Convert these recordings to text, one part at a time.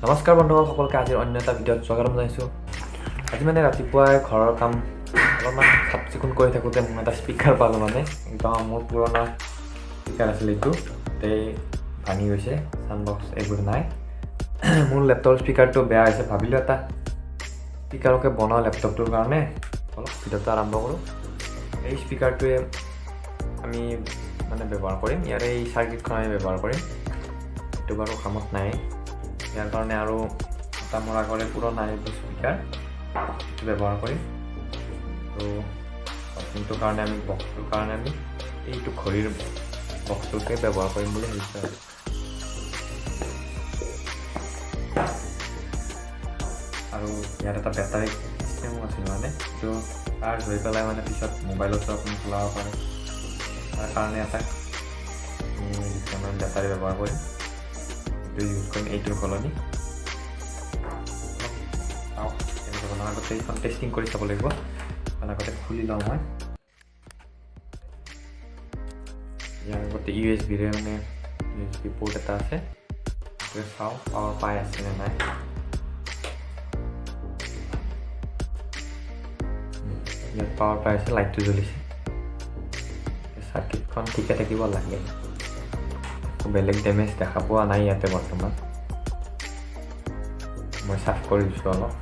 নমস্কাৰ বন্ধুসকল, সকলোকে আজিৰ অন্য এটা ভিডিঅ'ত স্বাগতম জনাইছোঁ। আজি মানে ৰাতিপুৱাই ঘৰৰ কাম অলপমান চাফ চিকুণ কৰি থাকোঁতে মই এটা স্পীকাৰ পালোঁ। মানে একদম মোৰ পুৰণা স্পীকাৰ আছিল, এইটো গোটেই ভাঙি গৈছে, চাউণ্ড বক্স এইবোৰ নাই। মোৰ লেপটপৰ স্পীকাৰটো বেয়া হৈছে, ভাবিলোঁ এটা স্পীকাৰকে বনাওঁ লেপটপটোৰ কাৰণে। অলপ ভিডিঅ'টো আৰম্ভ কৰোঁ। এই স্পীকাৰটোৱে আমি মানে ব্যৱহাৰ কৰিম, ইয়াৰে এই চাৰ্কিটখন আমি ব্যৱহাৰ কৰিম। এইটো বাৰু কামত নাই, ইয়াৰ কাৰণে আৰু এটা মোৰ আগৰে পুৰণা এইটো স্পীকাৰ এইটো ব্যৱহাৰ কৰিম। তো বক্সিংটোৰ কাৰণে আমি এইটো ঘড়ীৰ বক্সটোকে ব্যৱহাৰ কৰিম বুলি ভাবিছোঁ। আৰু ইয়াত এটা বেটাৰী চিষ্টেমো আছিল, মানে এইটো চাৰ্জ হৈ পেলাই মানে পিছত মোবাইলতো আপুনি চলাব পাৰে। তাৰ কাৰণে এটা বেটাৰী ব্যৱহাৰ কৰিম, এইটো ইউজ কৰিম এইটোৰ সলনি। কেনেকৈ বনাওঁ আগতে এইখন টেষ্টিং কৰি চাব লাগিব। আগতে খুলি লওঁ মই। ইয়াৰ আগতে USB-ৰে মানে USB পৰ্ট এটা আছে, সেইটোৱে চাওঁ পাৱাৰ পাই আছে নে নাই। ইয়াত পাৱাৰ পাই আছে, লাইটটো জ্বলিছে, চাৰ্কিটখন ঠিকে থাকিব লাগে। বেলেগ ডেমেজ দেখা পোৱা নাই ইয়াতে বৰ্তমান। মই চাফ কৰি দিছোঁ অলপ।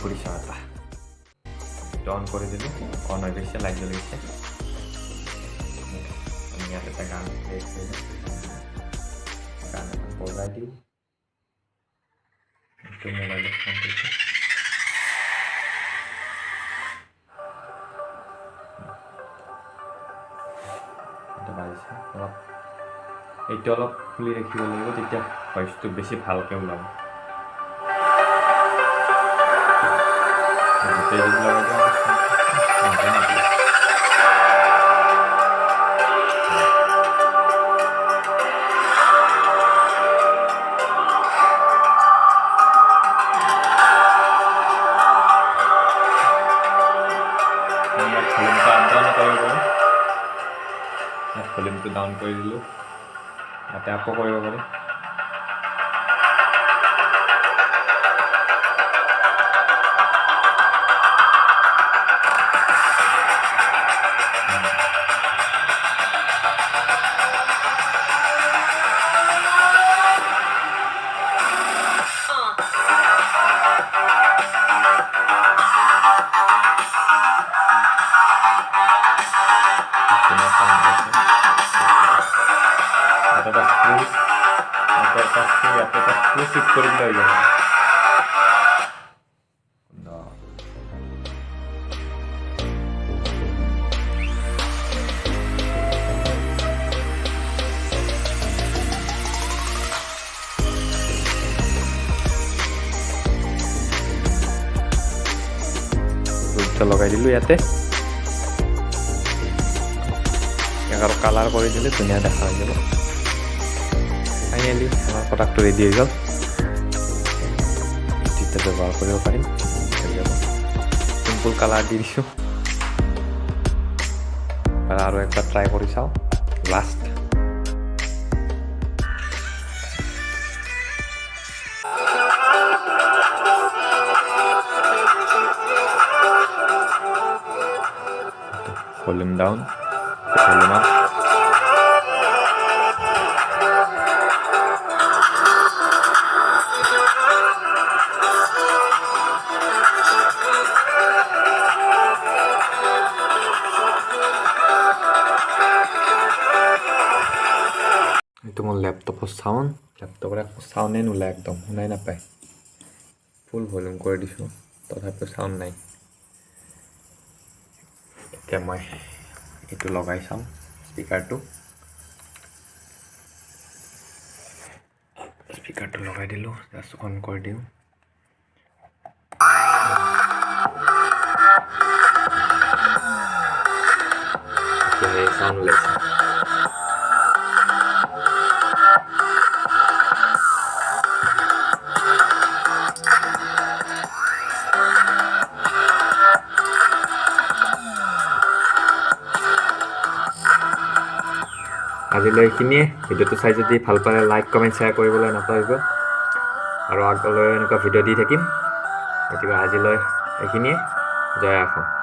কৰি চাওঁ এটা অন কৰি দিলোঁ অন হৈ গৈছে লাইট জ্বলি গৈছে আমি ইয়াত এটা গান প্লে কৰিলোঁ গান এখন বজাই দিওঁ এইটো মোবাইলত ফোন কৰিছোঁ এটা বাজিছে অলপ এইটো অলপ খুলি ৰাখিব লাগিব তেতিয়া ভইচটো বেছি ভালকৈ ওলাব ভলিউমটো ডাউন কৰি দিলোঁ ইয়াতে আকৌ কৰিব পাৰি শিফট কৰি দিলে হৈ যাব লগাই দিলোঁ ইয়াতে আৰু কালাৰ কৰি দিলে ধুনীয়া দেখা হৈ যাব ফাইনেলি আমাৰ প্ৰডাক্টটো ৰেডি হৈ গ'ল এতিয়া ব্যৱহাৰ কৰিব পাৰিম হৈ যাব চিম্পুল কালাৰ দি দিছোঁ আৰু একবাৰ ট্ৰাই কৰি চাওঁ last volume down volume up এইটো মোৰ লেপটপৰ চাউণ্ড লেপটপৰ একো চাউণ্ডেই নোলায় একদম শুনাই নাপায় ফুল ভলিউম কৰি দিছোঁ তথাপিও চাউণ্ড নাই এতিয়া মই এইটো লগাই চাওঁ স্পিকাৰটো লগাই দিলোঁ জাষ্ট অন কৰি দিওঁ চাউণ্ড ওলাইছে আজিলৈ এইখিনিয়ে ভিডিঅ'টো চাই যদি ভাল পালে লাইক কমেণ্ট শ্বেয়াৰ কৰিবলৈ নাপাহৰিব আৰু আগলৈ এনেকুৱা ভিডিঅ' দি থাকিম গতিকে আজিলৈ এইখিনিয়ে জয় অসম